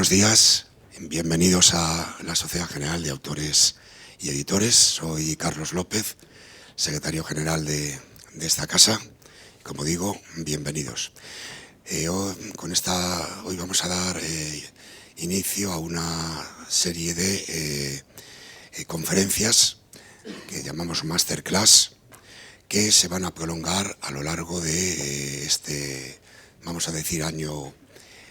Buenos días, bienvenidos a la Sociedad General de Autores y Editores. Soy Carlos López, secretario general de esta casa. Como digo, bienvenidos. Hoy vamos a dar inicio a una serie de conferencias que llamamos Masterclass, que se van a prolongar a lo largo de este, vamos a decir, año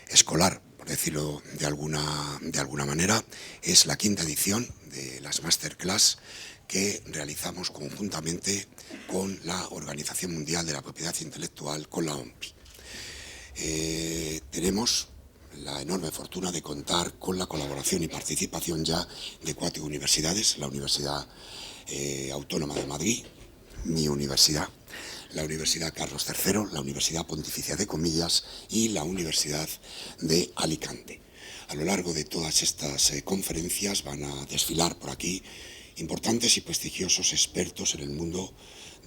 escolar, por decirlo de alguna manera. Es la quinta edición de las Masterclass que realizamos conjuntamente con la Organización Mundial de la Propiedad Intelectual, con la OMPI. Tenemos la enorme fortuna de contar con la colaboración y participación ya de 4 universidades: la Universidad Autónoma de Madrid, mi universidad, la Universidad Carlos III, la Universidad Pontificia de Comillas y la Universidad de Alicante. A lo largo de todas estas conferencias van a desfilar por aquí importantes y prestigiosos expertos en el mundo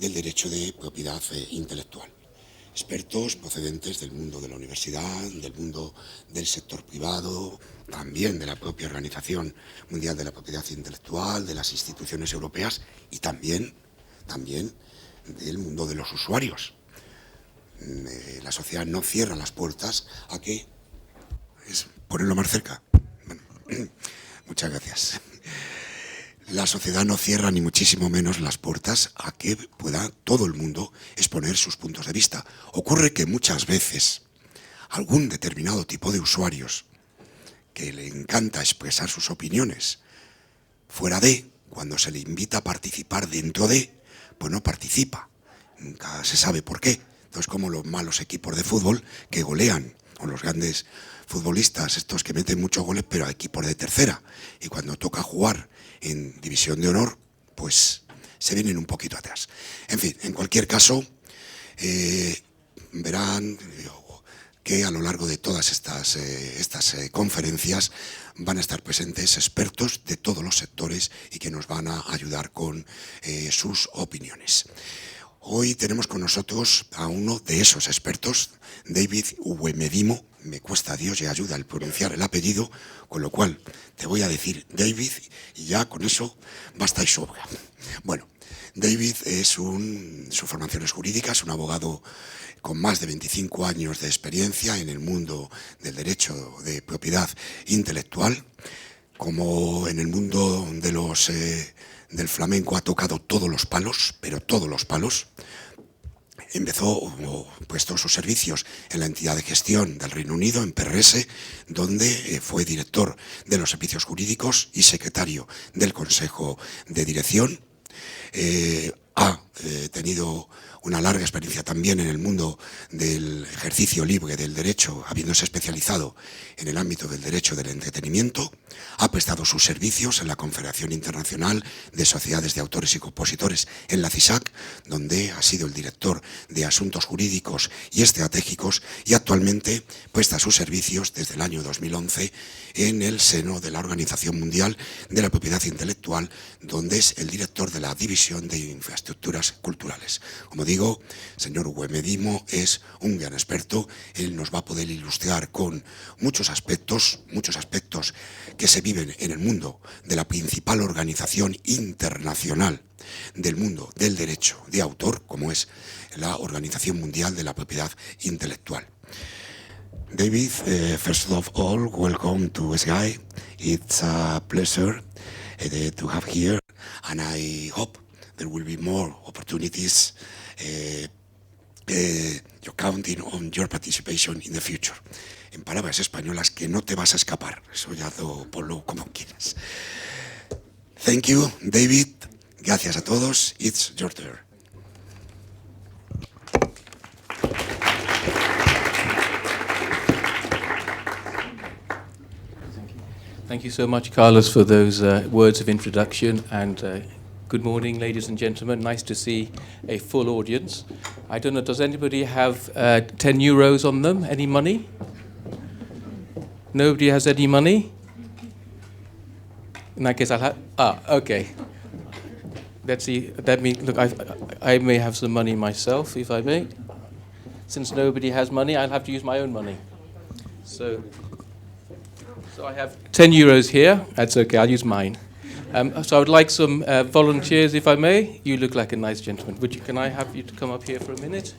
del derecho de propiedad intelectual. Expertos procedentes del mundo de la universidad, del mundo del sector privado, también de la propia Organización Mundial de la Propiedad Intelectual, de las instituciones europeas y también del mundo de los usuarios. La sociedad no cierra las puertas a que... Ponerlo más cerca. Bueno, muchas gracias. La sociedad no cierra ni muchísimo menos las puertas a que pueda todo el mundo exponer sus puntos de vista. Ocurre que muchas veces algún determinado tipo de usuarios que le encanta expresar sus opiniones fuera de, cuando se le invita a participar dentro de, pues no participa. Nunca se sabe por qué. Entonces, como los malos equipos de fútbol que golean, o los grandes futbolistas, estos que meten muchos goles, pero a equipos de tercera. Y cuando toca jugar en división de honor, pues se vienen un poquito atrás. En fin, en cualquier caso, verán que a lo largo de todas estas conferencias van a estar presentes expertos de todos los sectores y que nos van a ayudar con sus opiniones. Hoy tenemos con nosotros a uno de esos expertos, David Uwemedimo. Me cuesta Dios y ayuda al pronunciar el apellido, con lo cual te voy a decir David y ya con eso basta y sobra. Bueno, David su formación es jurídica, es un abogado con más de 25 años de experiencia en el mundo del derecho de propiedad intelectual. Como en el mundo del flamenco ha tocado todos los palos, pero todos los palos. Prestó sus servicios en la entidad de gestión del Reino Unido, en PRS, donde fue director de los servicios jurídicos y secretario del Consejo de Dirección. Ha tenido una larga experiencia también en el mundo del ejercicio libre del derecho, habiéndose especializado en el ámbito del derecho del entretenimiento. Ha prestado sus servicios en la Confederación Internacional de Sociedades de Autores y Compositores, en la CISAC, donde ha sido el director de Asuntos Jurídicos y Estratégicos, y actualmente presta sus servicios desde el año 2011 en el seno de la Organización Mundial de la Propiedad Intelectual, donde es el director de la División de Infraestructuras Culturales. Como digo, señor Uwemedimo es un gran experto. Él nos va a poder ilustrar con muchos aspectos que se viven en el mundo de la principal organización internacional del mundo del derecho de autor, como es la Organización Mundial de la Propiedad Intelectual. David, first of all, welcome to SGI. It's a pleasure to have here, and I hope there will be more opportunities. You're counting on your participation in the future. En palabras españolas, que no te vas a escapar. Eso ya ponlo como quieras. Thank you, David. Gracias a todos. It's your turn. Thank you so much, Carlos, for those words of introduction, and good morning, ladies and gentlemen. Nice to see a full audience. I don't know, does anybody have 10 euros on them? Any money? Nobody has any money? In that case, I'll have... okay. Let's see. That means, look, I may have some money myself, if I may. Since nobody has money, I'll have to use my own money. So... So I have 10 euros here. That's okay, I'll use mine. So I would like some volunteers, if I may. You look like a nice gentleman. Can I have you to come up here for a minute?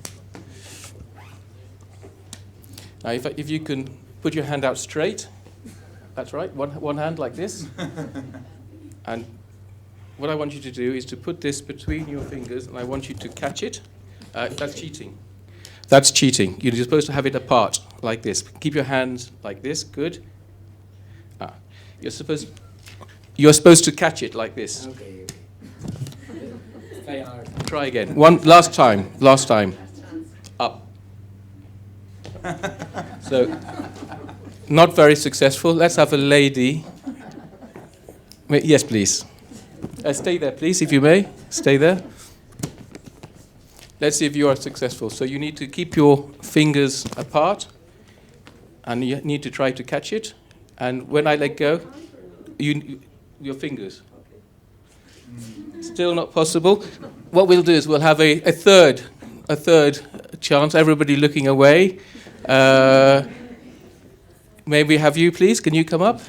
Now, if you can put your hand out straight. That's right, one hand like this. And what I want you to do is to put this between your fingers, and I want you to catch it. That's cheating. That's cheating. You're supposed to have it apart, like this. Keep your hands like this, good. You're supposed to catch it like this. Okay. Try again. Last time. Up. So, not very successful. Let's have a lady. Wait, yes, please. Stay there, please, if you may. Stay there. Let's see if you are successful. So you need to keep your fingers apart, and you need to try to catch it. And when I let go, your fingers. Still not possible. What we'll do is we'll have a third chance. Everybody looking away. May we have you, please? Can you come up?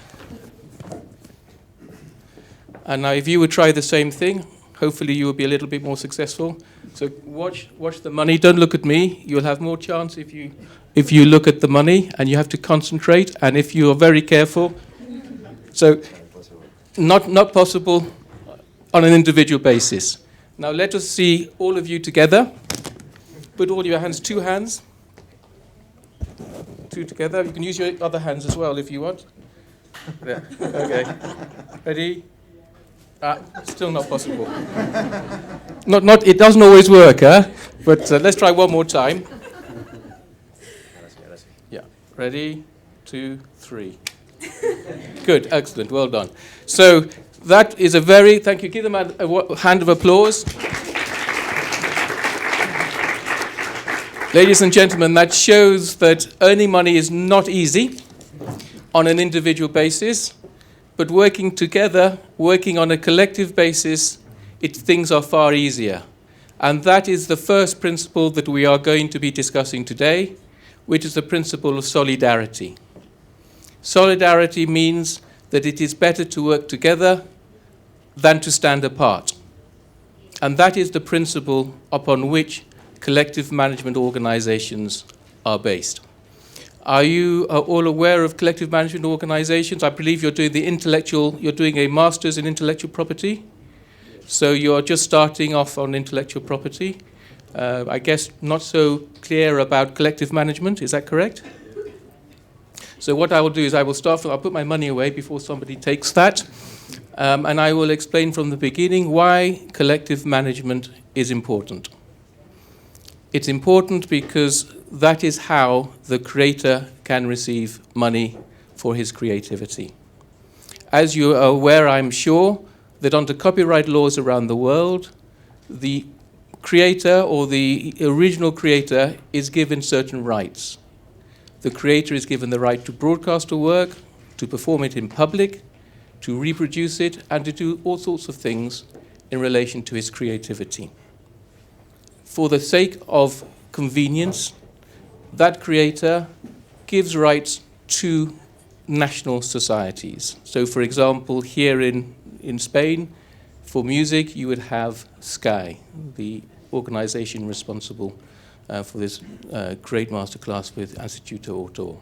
And now, if you would try the same thing, hopefully you will be a little bit more successful. So watch the money. Don't look at me. You'll have more chance if you look at the money, and you have to concentrate. And if you are very careful, so not possible on an individual basis. Now let us see all of you together. Put all your hands, two together. You can use your other hands as well if you want. Yeah. Okay. Ready? Still not possible. Not. It doesn't always work, huh? But let's try one more time. Yeah. Ready? 2, 3. Good. Excellent. Well done. So that is thank you. Give them a hand of applause. Ladies and gentlemen, that shows that earning money is not easy on an individual basis. But working together, working on a collective basis, things are far easier. And that is the first principle that we are going to be discussing today, which is the principle of solidarity. Solidarity means that it is better to work together than to stand apart. And that is the principle upon which collective management organizations are based. Are you all aware of collective management organizations? I believe you're doing a master's in intellectual property. So you're just starting off on intellectual property. I guess not so clear about collective management, is that correct? So what I will do is I'll put my money away before somebody takes that. And I will explain from the beginning why collective management is important. It's important because that is how the creator can receive money for his creativity. As you are aware, I'm sure, that under copyright laws around the world, the creator or the original creator is given certain rights. The creator is given the right to broadcast a work, to perform it in public, to reproduce it, and to do all sorts of things in relation to his creativity. For the sake of convenience, that creator gives rights to national societies. So, for example, here in Spain, for music, you would have SCAI, the organization responsible for this great masterclass with Instituto Autor.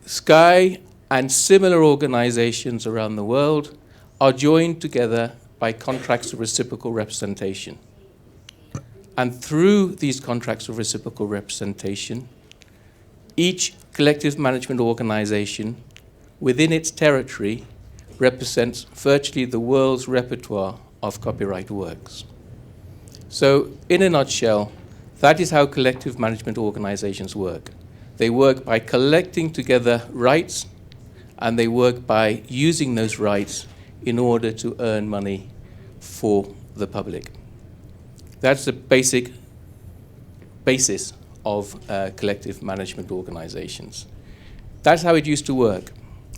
SCAI and similar organizations around the world are joined together by contracts of reciprocal representation. And through these contracts of reciprocal representation, each collective management organization within its territory represents virtually the world's repertoire of copyright works. So, in a nutshell, that is how collective management organizations work. They work by collecting together rights, and they work by using those rights in order to earn money for the public. That's the basis of collective management organizations. That's how it used to work.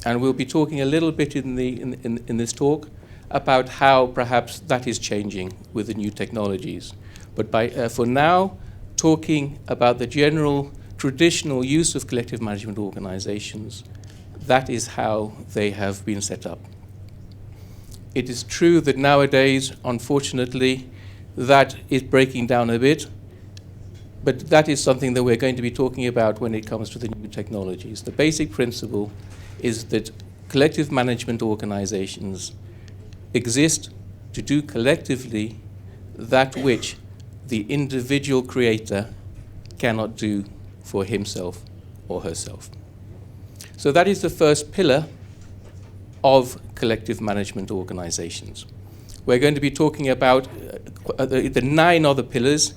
And we'll be talking a little bit in this talk about how perhaps that is changing with the new technologies. But for now, talking about the general traditional use of collective management organizations, that is how they have been set up. It is true that nowadays, unfortunately, that is breaking down a bit, but that is something that we're going to be talking about when it comes to the new technologies. The basic principle is that collective management organizations exist to do collectively that which the individual creator cannot do for himself or herself. So that is the first pillar of collective management organizations. We're going to be talking about the 9 other pillars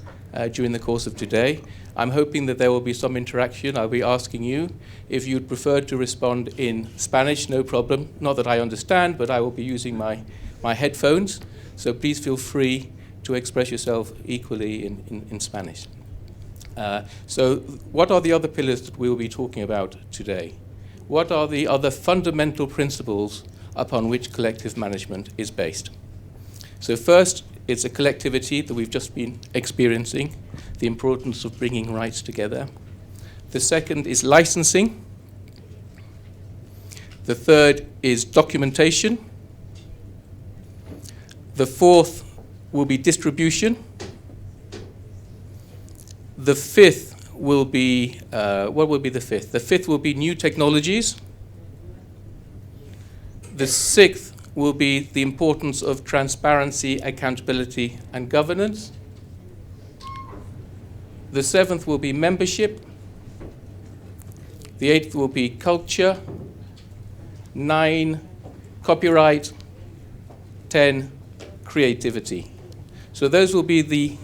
during the course of today. I'm hoping that there will be some interaction. I'll be asking you if you'd prefer to respond in Spanish, no problem. Not that I understand, but I will be using my headphones, so please feel free to express yourself equally in Spanish. So what are the other pillars that we will be talking about today? What are the other fundamental principles upon which collective management is based? So first, it's a collectivity that we've just been experiencing, the importance of bringing rights together. The second is licensing. The third is documentation. The fourth will be distribution. The fifth will be, what will be the fifth? The fifth will be new technologies. The sixth will be the importance of transparency, accountability, and governance. The seventh will be membership. The eighth will be culture. 9, copyright. 10, creativity. So those will be the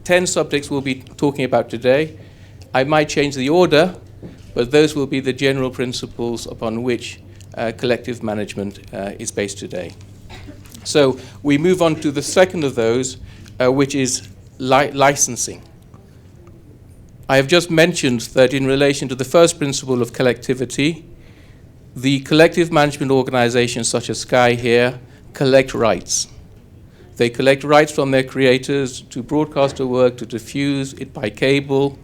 10 subjects we'll be talking about today. I might change the order, but those will be the general principles upon which collective management is based today. So we move on to the second of those, which is licensing. I have just mentioned that in relation to the first principle of collectivity, the collective management organizations such as Sky here collect rights. They collect rights from their creators to broadcast a work, to diffuse it by cable,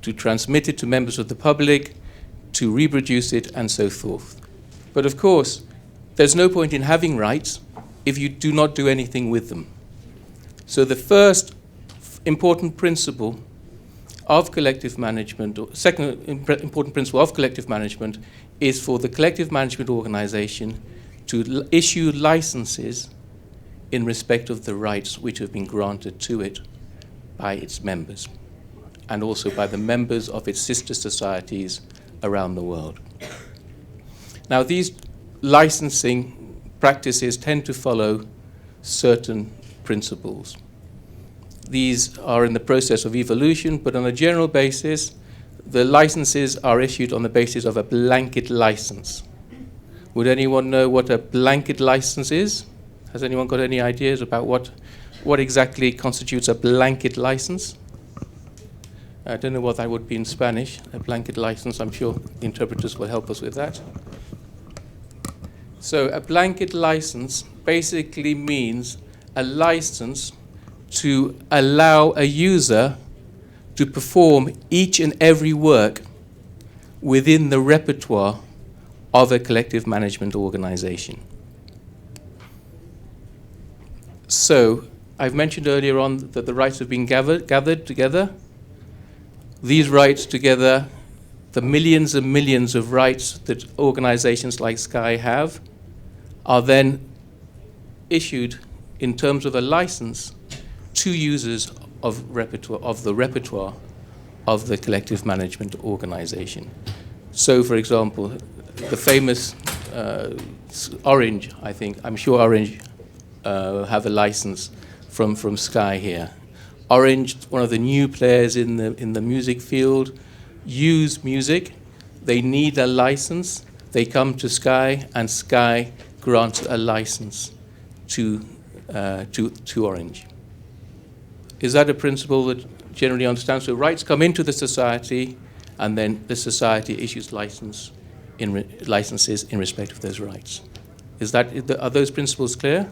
to transmit it to members of the public, to reproduce it, and so forth. But of course, there's no point in having rights if you do not do anything with them. So the first important principle of collective management, or second important principle of collective management, is for the collective management organization to issue licenses in respect of the rights which have been granted to it by its members, and also by the members of its sister societies around the world. Now, these licensing practices tend to follow certain principles. These are in the process of evolution, but on a general basis, the licenses are issued on the basis of a blanket license. Would anyone know what a blanket license is? Has anyone got any ideas about what exactly constitutes a blanket license? I don't know what that would be in Spanish, a blanket license. I'm sure the interpreters will help us with that. So a blanket license basically means a license to allow a user to perform each and every work within the repertoire of a collective management organization. So I've mentioned earlier on that the rights have been gathered together. These rights together, the millions and millions of rights that organizations like Sky have, are then issued in terms of a license to users of the repertoire of the collective management organization. So, for example, the famous Orange, I think, I'm sure Orange have a license from Sky here. Orange, one of the new players in the music field, use music. They need a license. They come to Sky, and Sky grants a license to Orange. Is that a principle that generally understands? So rights come into the society, and then the society issues licenses in respect of those rights. Are those principles clear?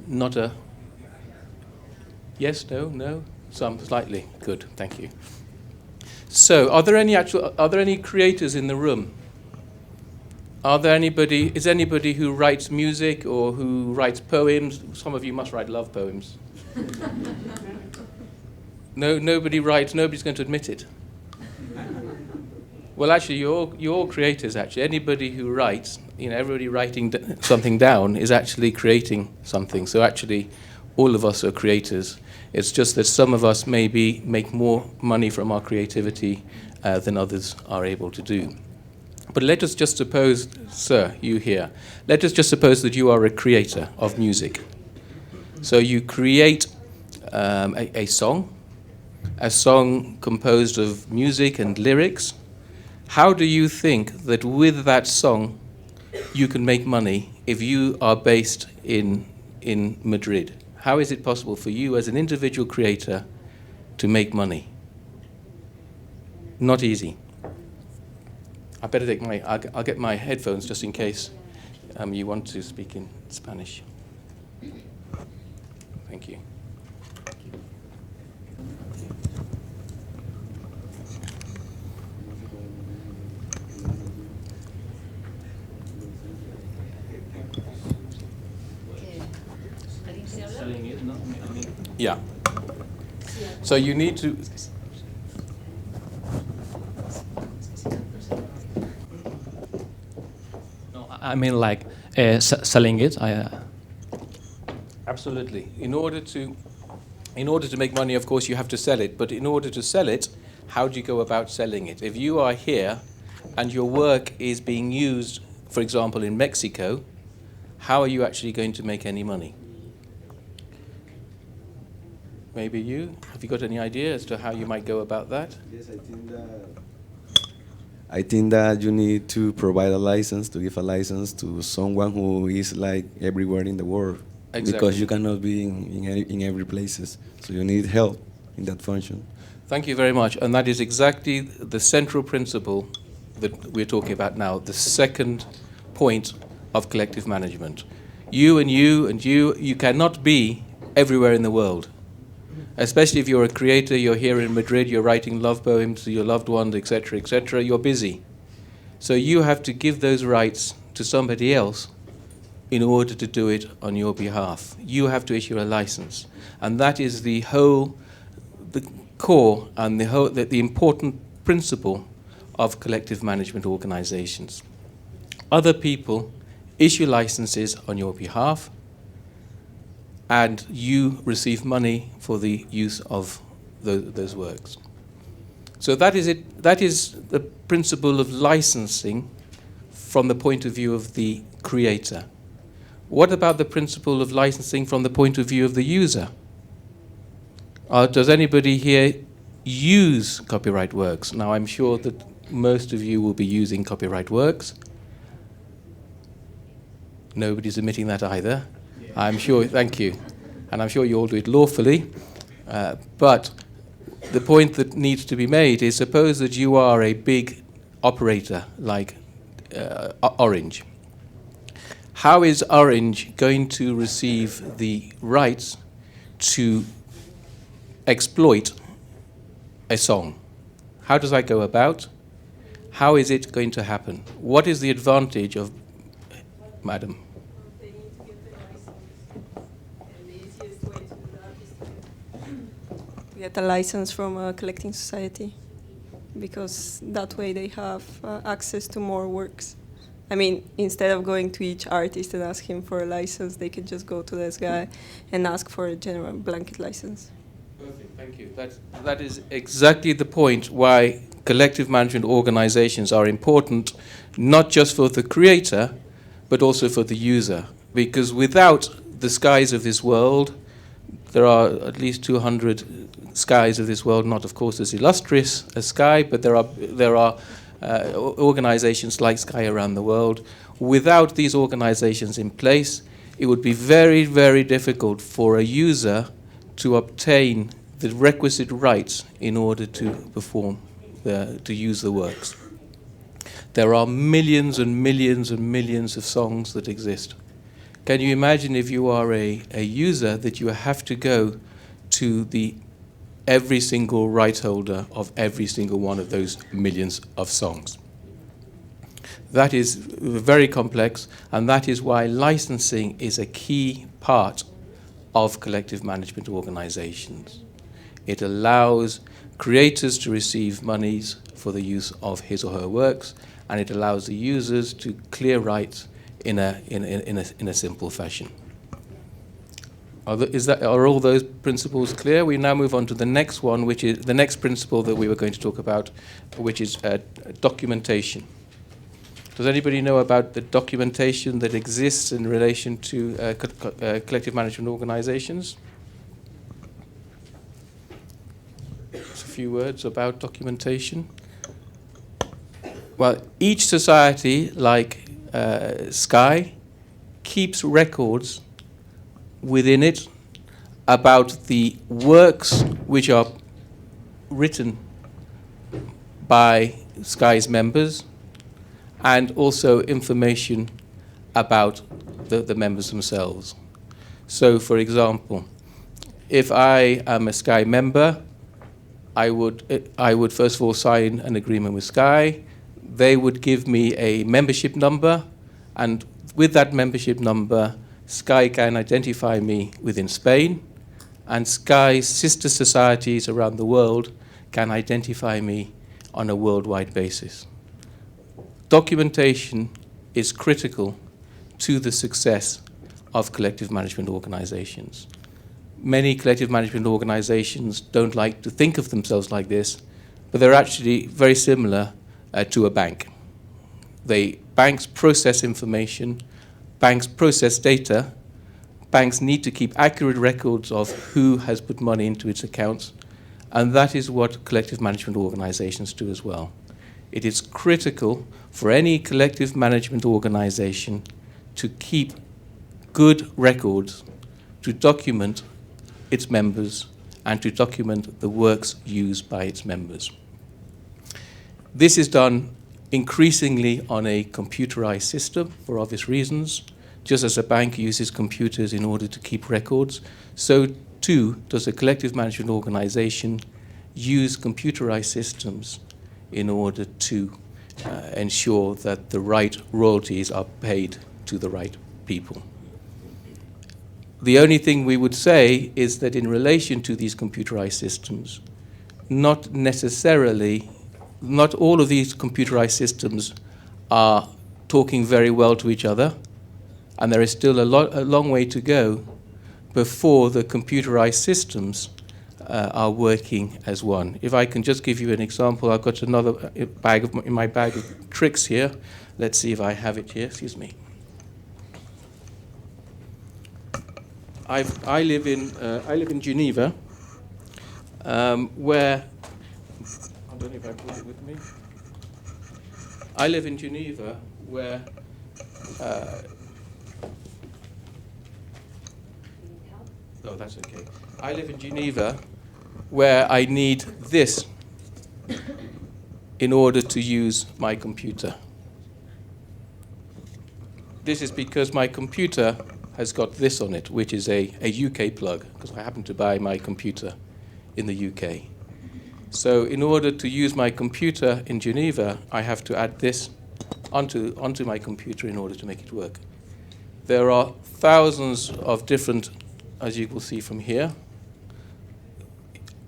Not a yes, no, some slightly. Good, thank you. So, are there any creators in the room? Is anybody who writes music or who writes poems? Some of you must write love poems. No, nobody writes. Nobody's going to admit it. Well, actually, you're all creators. Actually, anybody who writes, everybody writing something down is actually creating something. So actually, all of us are creators. It's just that some of us maybe make more money from our creativity than others are able to do. But let us just suppose, sir, you here, let us just suppose that you are a creator of music. So you create a song composed of music and lyrics. How do you think that with that song you can make money if you are based in Madrid? How is it possible for you as an individual creator to make money? Not easy. I better I'll get my headphones just in case you want to speak in Spanish. Thank you. Yeah. So you need to. No, I mean like selling it. Absolutely. In order to make money, of course, you have to sell it. But in order to sell it, how do you go about selling it? If you are here and your work is being used, for example, in Mexico, how are you actually going to make any money? Maybe you? Have you got any idea as to how you might go about that? Yes, I think that you need to provide a license, to give a license to someone who is like everywhere in the world. Exactly. Because you cannot be in every places. So you need help in that function. Thank you very much. And that is exactly the central principle that we're talking about now, the second point of collective management. You cannot be everywhere in the world. Especially if you're a creator, you're here in Madrid, you're writing love poems to your loved ones, etc., you're busy. So you have to give those rights to somebody else in order to do it on your behalf. You have to issue a license. And that is the core and the important principle of collective management organizations. Other people issue licenses on your behalf, and you receive money for the use of those works. So that is it. That is the principle of licensing from the point of view of the creator. What about the principle of licensing from the point of view of the user? Does anybody here use copyright works? Now, I'm sure that most of you will be using copyright works. Nobody's admitting that either. I'm sure, thank you. And I'm sure you all do it lawfully. But the point that needs to be made is, suppose that you are a big operator like Orange. How is Orange going to receive the rights to exploit a song? How does that go about? How is it going to happen? What is the advantage of, madam? Get a license from a collecting society, because that way they have access to more works. I mean, instead of going to each artist and ask him for a license, they can just go to this guy and ask for a general blanket license. Perfect, thank you. That is exactly the point why collective management organizations are important, not just for the creator, but also for the user. Because without the skies of this world, there are at least 200 skies of this world, not of course as illustrious as Sky, but there are organizations like Sky around the world. Without these organizations in place, it would be very, very difficult for a user to obtain the requisite rights in order to perform, to use the works. There are millions and millions and millions of songs that exist. Can you imagine if you are a user that you have to go to the every single right holder of every single one of those millions of songs. That is very complex, and that is why licensing is a key part of collective management organizations. It allows creators to receive monies for the use of his or her works, and it allows the users to clear rights in a simple fashion. Are all those principles clear? We now move on to the next one, which is the next principle that we were going to talk about, which is documentation. Does anybody know about the documentation that exists in relation to collective management organizations? Just a few words about documentation. Well, each society, like Sky, keeps records within it about the works which are written by Sky's members, and also information about the members themselves. So, for example, if I am a Sky member, I would first of all sign an agreement with Sky. They would give me a membership number, and with that membership number, Sky can identify me within Spain, and Sky's sister societies around the world can identify me on a worldwide basis. Documentation is critical to the success of collective management organizations. Many collective management organizations don't like to think of themselves like this, but they're actually very similar to a bank. Banks process information, banks process data, banks need to keep accurate records of who has put money into its accounts, and that is what collective management organizations do as well. It is critical for any collective management organization to keep good records, to document its members, and to document the works used by its members. This is done increasingly on a computerized system for obvious reasons. Just as a bank uses computers in order to keep records, so too does a collective management organization use computerized systems in order to ensure that the right royalties are paid to the right people. The only thing we would say is that in relation to these computerized systems, not all of these computerized systems are talking very well to each other, and there is still a long way to go before the computerized systems are working as one. If I can just give you an example, I've got another in my bag of tricks here. Let's see if I have it here. Excuse me. I live in Geneva, where I don't know if I brought it with me. I live in Geneva, where oh, that's okay. I live in Geneva, where I need this in order to use my computer. This is because my computer has got this on it, which is a UK plug, because I happen to buy my computer in the UK. So in order to use my computer in Geneva, I have to add this onto my computer in order to make it work. There are thousands of different, as you will see from here.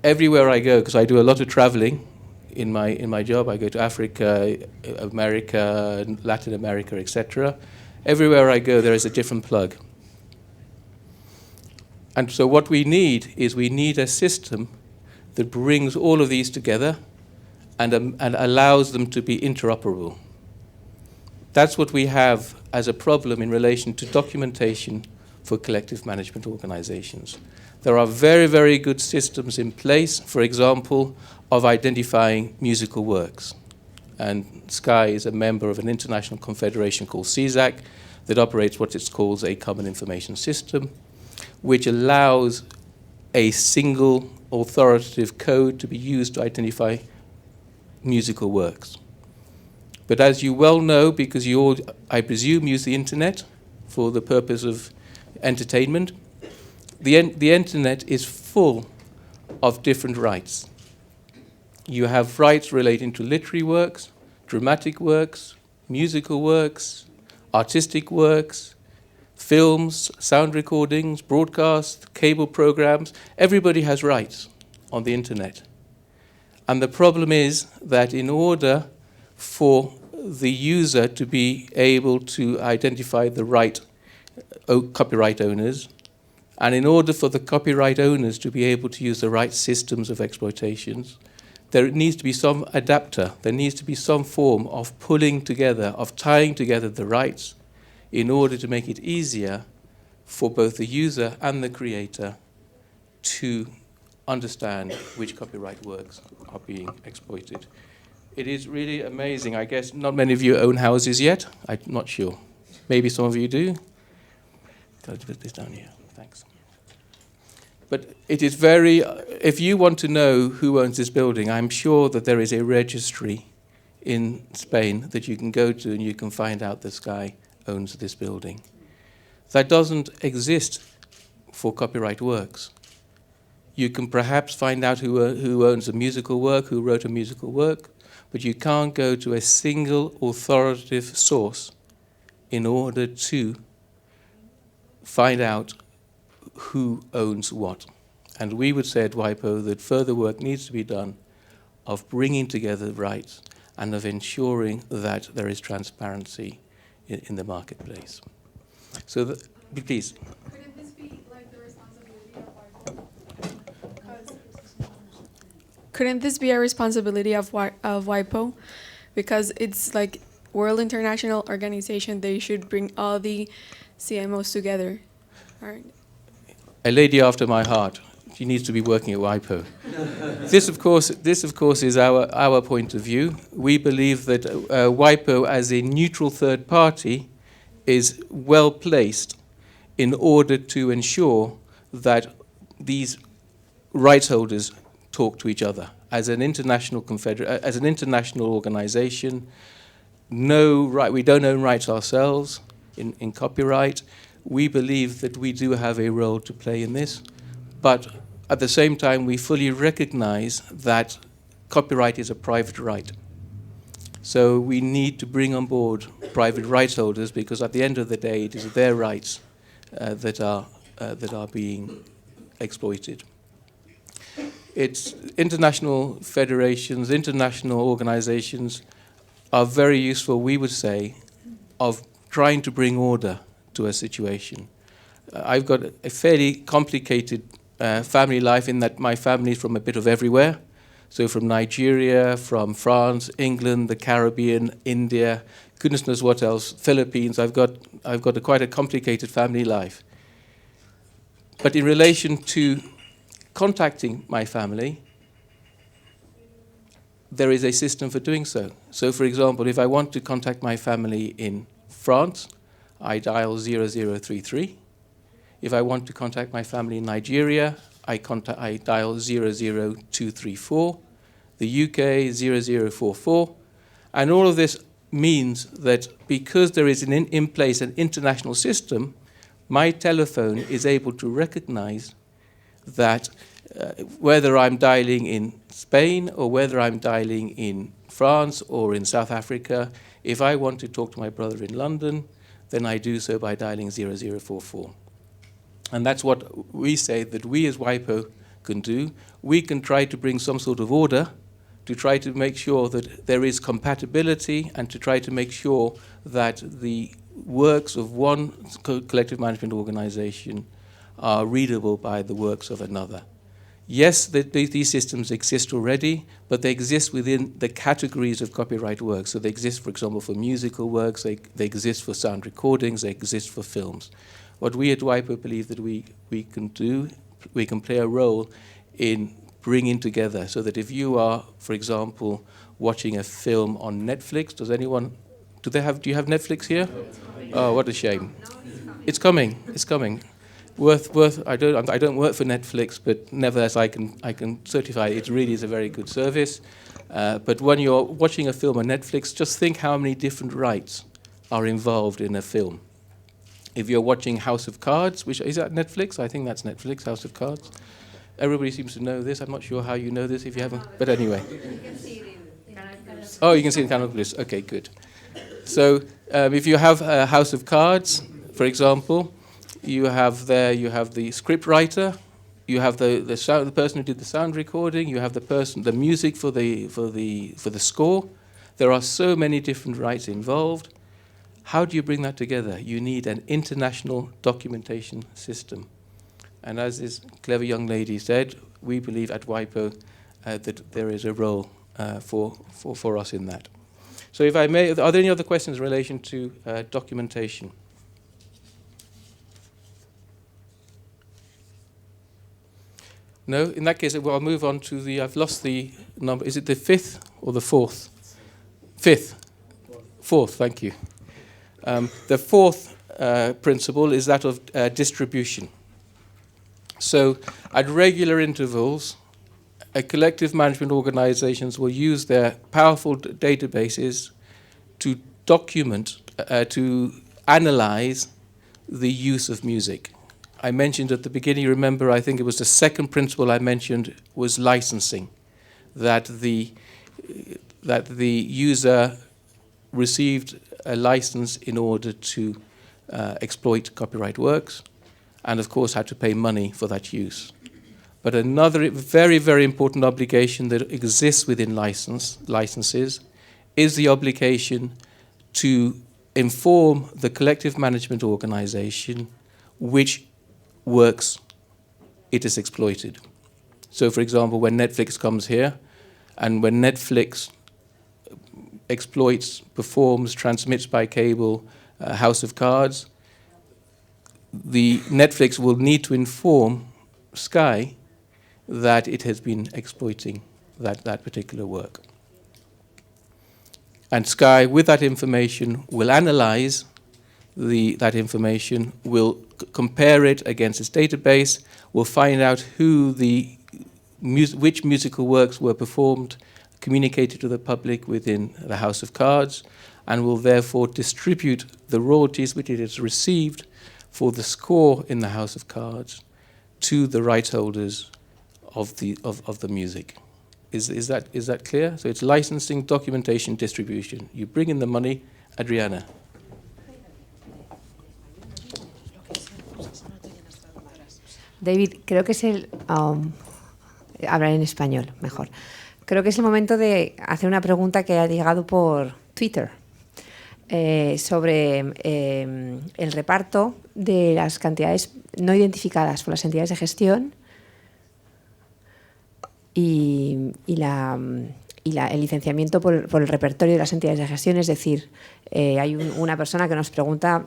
Everywhere I go, because I do a lot of traveling in my job, I go to Africa, America, Latin America, etc. Everywhere I go, there is a different plug. And so what we need is a system that brings all of these together and allows them to be interoperable. That's what we have as a problem in relation to documentation for collective management organizations. There are very, very good systems in place, for example, of identifying musical works. And Sky is a member of an international confederation called CSAC that operates what it calls a common information system, which allows a single authoritative code to be used to identify musical works. But as you well know, because you all, I presume, use the internet for the purpose of entertainment, the internet is full of different rights. You have rights relating to literary works, dramatic works, musical works, artistic works, films, sound recordings, broadcasts, cable programs. Everybody has rights on the internet. And the problem is that in order for the user to be able to identify the right copyright owners, and in order for the copyright owners to be able to use the right systems of exploitations, there needs to be some adapter, there needs to be some form of pulling together, of tying together the rights in order to make it easier for both the user and the creator to understand which copyright works are being exploited. It is really amazing. I guess not many of you own houses yet. I'm not sure. Maybe some of you do. Got to put this down here. Thanks. But it is very, if you want to know who owns this building, I'm sure that there is a registry in Spain that you can go to and you can find out this guy owns this building. That doesn't exist for copyright works. You can perhaps find out who owns a musical work, who wrote a musical work, but you can't go to a single authoritative source in order to find out who owns what. And we would say at WIPO that further work needs to be done of bringing together rights and of ensuring that there is transparency in the marketplace. So, please. Couldn't this be like the responsibility of WIPO? Couldn't this be a responsibility of WIPO? Because it's like World International Organization, they should bring all the CMOs together. A lady after my heart. She needs to be working at WIPO. This, of course, is our point of view. We believe that WIPO, as a neutral third party, is well placed in order to ensure that these rights holders talk to each other. As an international as an international organization, we don't own rights ourselves in copyright. We believe that we do have a role to play in this, but at the same time, we fully recognize that copyright is a private right. So we need to bring on board private rights holders, because at the end of the day, it is their rights that are being exploited. It's international federations, international organizations are very useful, we would say, of trying to bring order to a situation. I've got a fairly complicated family life in that my family is from a bit of everywhere. So from Nigeria, from France, England, the Caribbean, India, goodness knows what else, Philippines. I've got quite a complicated family life. But in relation to contacting my family, there is a system for doing so. So for example, if I want to contact my family in France, I dial 0033. If I want to contact my family in Nigeria, I dial 00234, the UK 0044, and all of this means that because there is in place an international system, my telephone is able to recognize that whether I'm dialing in Spain or whether I'm dialing in France or in South Africa, if I want to talk to my brother in London, then I do so by dialing 0044. And that's what we say that we as WIPO can do. We can try to bring some sort of order to try to make sure that there is compatibility and to try to make sure that the works of one collective management organization are readable by the works of another. Yes, these systems exist already, but they exist within the categories of copyright works. So they exist, for example, for musical works, they exist for sound recordings, they exist for films. What we at WIPO believe that we can do, we can play a role in bringing together, so that if you are, for example, watching a film on Netflix, do you have Netflix here? Oh, what a shame. It's coming. I don't work for Netflix, but nevertheless I can certify it really is a very good service. But when you're watching a film on Netflix, just think how many different rights are involved in a film. If you're watching House of Cards, which is that Netflix? I think that's Netflix, House of Cards. Everybody seems to know this. I'm not sure how you know this if you haven't, but anyway. Oh, you can see it in Canal Plus. Okay, good. So if you have a house of cards, for example, you have the script writer, you have the person who did the sound recording, you have the music for the score. There are so many different rights involved. How do you bring that together? You need an international documentation system. And as this clever young lady said, we believe at WIPO that there is a role for us in that. So if I may, are there any other questions in relation to documentation? No? In that case, well, I'll move on to I've lost the number. Is it the fifth or the fourth? Fifth. Fourth, thank you. The fourth principle is that of distribution. So at regular intervals, collective management organizations will use their powerful databases to document, to analyze the use of music. I mentioned at the beginning, remember, I think it was the second principle I mentioned was licensing, that the user received a license in order to exploit copyright works, and of course had to pay money for that use. But another very, very important obligation that exists within licenses is the obligation to inform the collective management organization which works it is exploited. So, for example, when Netflix comes here, and when Netflix exploits, performs, transmits by cable House of Cards, the Netflix will need to inform Sky that it has been exploiting that particular work. And Sky, with that information, will analyze that information, will compare it against its database, will find out which musical works were performed, communicated to the public within the House of Cards, and will therefore distribute the royalties which it has received for the score in the House of Cards to the rights holders of the music. Is that clear? So it's licensing, documentation, distribution. You bring in the money, Adriana. David, creo que es hablar en español, mejor. Creo que es el momento de hacer una pregunta que ha llegado por Twitter sobre el reparto de las cantidades no identificadas por las entidades de gestión y el licenciamiento por el repertorio de las entidades de gestión. Es decir, hay una persona que nos pregunta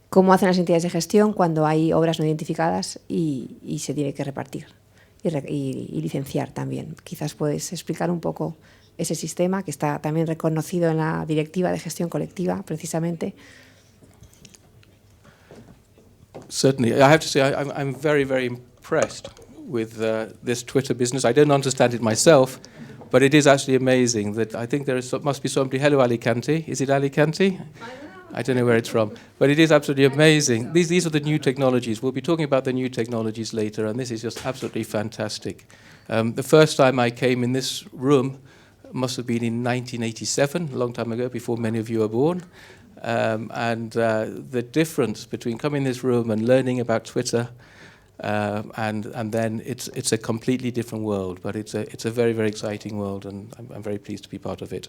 cómo hacen las entidades de gestión cuando hay obras no identificadas y se tiene que repartir y licenciar también. Quizás puedes explicar un poco ese sistema que está también reconocido en la Directiva de Gestión Colectiva, precisamente. Certainly. I have to say I'm very, very impressed with this Twitter business. I don't understand it myself, but it is actually amazing that I think must be somebody. Hello, Alicante. Is it Alicante? I don't know where it's from, but it is absolutely amazing. These are the new technologies. We'll be talking about the new technologies later, and this is just absolutely fantastic. The first time I came in this room must have been in 1987, a long time ago, before many of you were born. And the difference between coming in this room and learning about Twitter, and then it's a completely different world, but it's a very, very exciting world, and I'm very pleased to be part of it.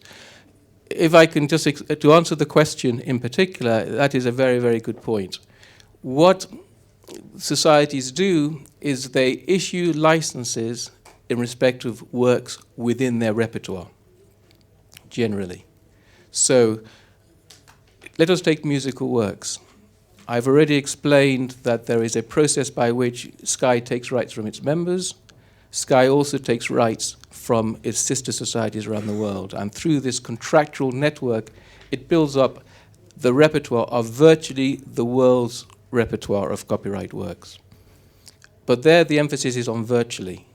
If I can just, to answer the question in particular, that is a very, very good point. What societies do is they issue licenses in respect of works within their repertoire, generally. So let us take musical works. I've already explained that there is a process by which Sky takes rights from its members. Sky also takes rights from its sister societies around the world. And through this contractual network, it builds up the repertoire of virtually the world's repertoire of copyright works. But there the emphasis is on virtually.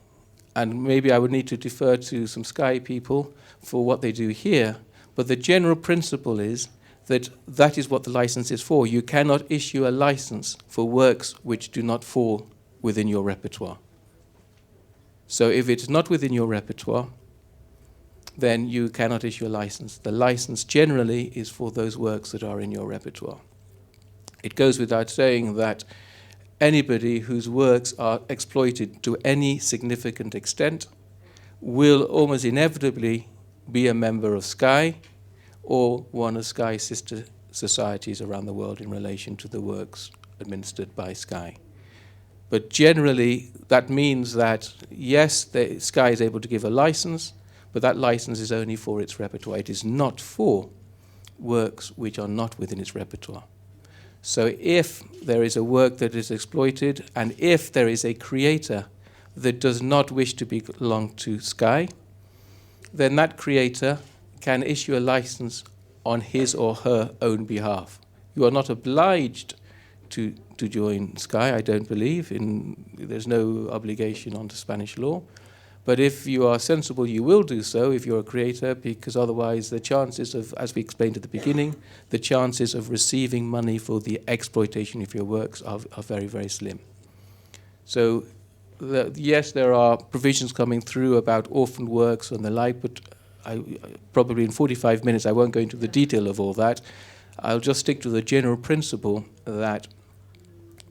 And maybe I would need to defer to some Sky people for what they do here. But the general principle is that is what the license is for. You cannot issue a license for works which do not fall within your repertoire. So if it's not within your repertoire, then you cannot issue a license. The license generally is for those works that are in your repertoire. It goes without saying that anybody whose works are exploited to any significant extent will almost inevitably be a member of Sky or one of Sky's sister societies around the world in relation to the works administered by Sky. But generally, that means that, yes, Sky is able to give a license, but that license is only for its repertoire. It is not for works which are not within its repertoire. So if there is a work that is exploited, and if there is a creator that does not wish to belong to Sky, then that creator can issue a license on his or her own behalf. You are not obliged to join Sky, I don't believe. There's no obligation under Spanish law. But if you are sensible, you will do so if you're a creator, because otherwise the chances of, as we explained at the beginning, the chances of receiving money for the exploitation of your works are very, very slim. So, yes, there are provisions coming through about orphaned works and the like, but probably in 45 minutes I won't go into the detail of all that. I'll just stick to the general principle that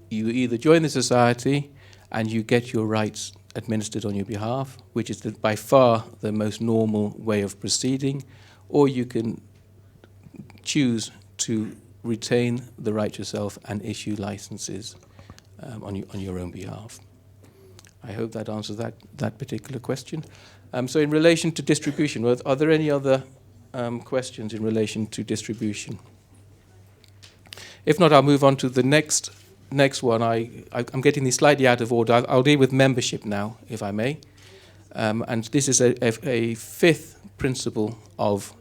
you either join the society and you get your rights administered on your behalf, which is by far the most normal way of proceeding, or you can choose to retain the right yourself and issue licenses on your own behalf. I hope that answers that particular question. So in relation to distribution, are there any other questions in relation to distribution? If not, I'll move on to the next one. I'm getting these slightly out of order. I'll deal with membership now, if I may. And this is a fifth principle of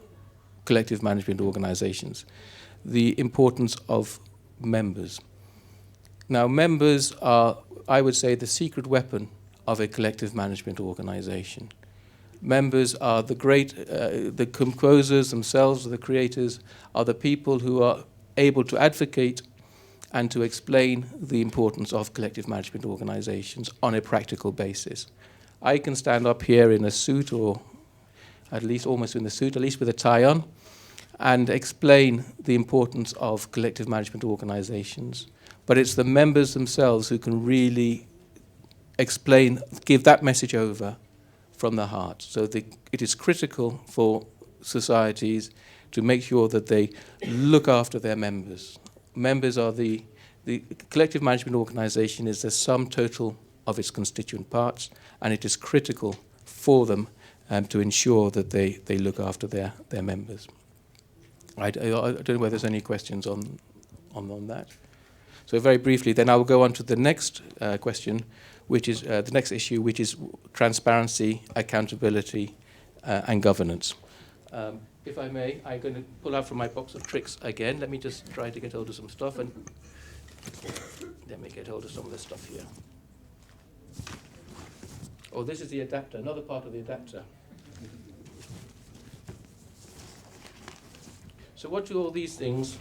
collective management organizations, the importance of members. Now, members are, I would say, the secret weapon of a collective management organization. Members are the composers themselves, the creators, are the people who are able to advocate and to explain the importance of collective management organizations on a practical basis. I can stand up here in a suit, or at least almost in a suit, at least with a tie on, and explain the importance of collective management organizations. But it's the members themselves who can really explain, give that message over from the heart. So it is critical for societies to make sure that they look after their members. Members are the collective management organization is the sum total of its constituent parts, and it is critical for them to ensure that they look after their members. I don't know whether there's any questions on that. So very briefly, then I will go on to the next question, which is the next issue, which is transparency, accountability, and governance. If I may, I'm going to pull out from my box of tricks again. Let me just try to get hold of some stuff, and let me get hold of some of the stuff here. Oh, this is the adapter, another part of the adapter. So what do all these things?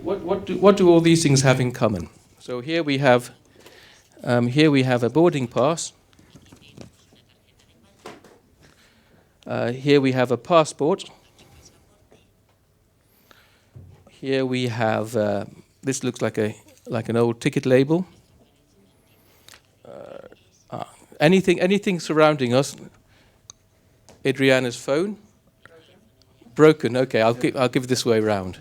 What do all these things have in common? So here we have a boarding pass. Here we have a passport. Here we have this looks like an old ticket label. Anything surrounding us. Adriana's phone. Broken. Okay, I'll give this way round.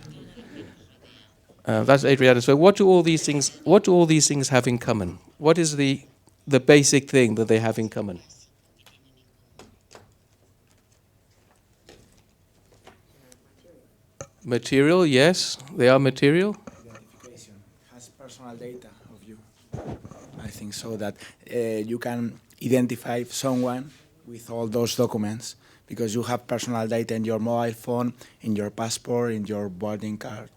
That's Adriana's phone. What do all these things have in common? What is the basic thing that they have in common? Material, yes, they are material. Identification has personal data of you. I think so that you can identify someone with all those documents because you have personal data in your mobile phone, in your passport, in your boarding card.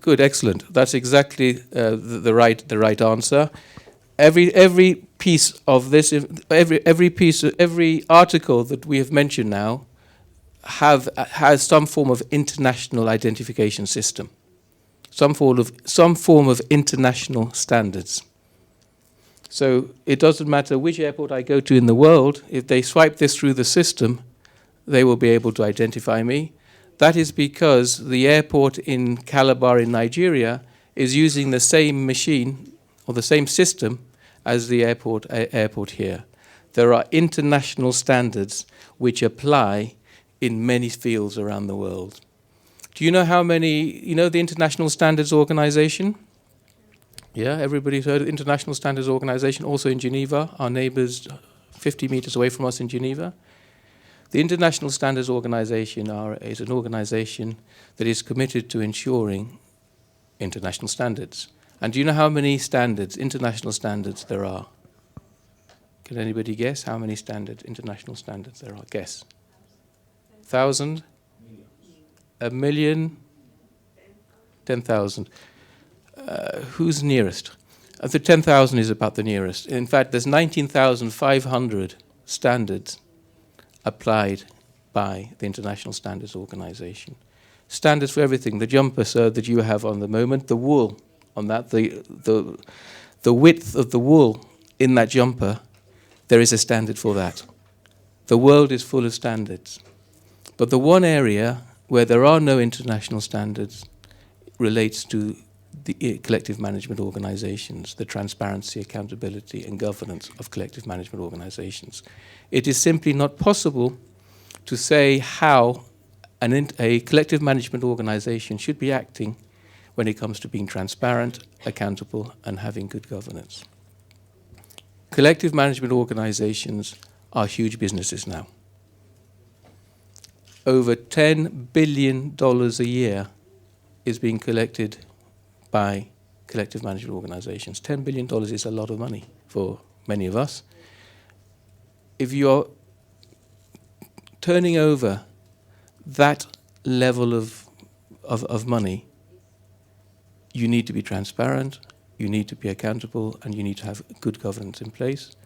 Good, excellent. That's exactly the right answer. Every piece of this, every article that we have mentioned now, has some form of international identification system, some form of international standards. So it doesn't matter which airport I go to in the world, if they swipe this through the system, they will be able to identify me. That is because the airport in Calabar in Nigeria is using the same machine or the same system as the airport here. There are international standards which apply in many fields around the world. Do you know how many, you know the International Standards Organization? Yeah, everybody's heard of the International Standards Organization, also in Geneva, our neighbors 50 meters away from us in Geneva. The International Standards Organization is an organization that is committed to ensuring international standards. And do you know how many standards, international standards, there are? Can anybody guess how many international standards there are? Guess. 1,000? A million? 10,000. Who's nearest? The 10,000 is about the nearest. In fact, there's 19,500 standards applied by the International Standards Organization. Standards for everything. The jumper, sir, that you have on the moment, the wool on that, the width of the wool in that jumper, there is a standard for that. The world is full of standards. But the one area where there are no international standards relates to the collective management organizations, the transparency, accountability, and governance of collective management organizations. It is simply not possible to say how a collective management organization should be acting when it comes to being transparent, accountable, and having good governance. Collective management organizations are huge businesses now. Over $10 billion a year is being collected by collective management organizations. $10 billion is a lot of money for many of us. If you're turning over that level of money, you need to be transparent, you need to be accountable, and you need to have good governance in place.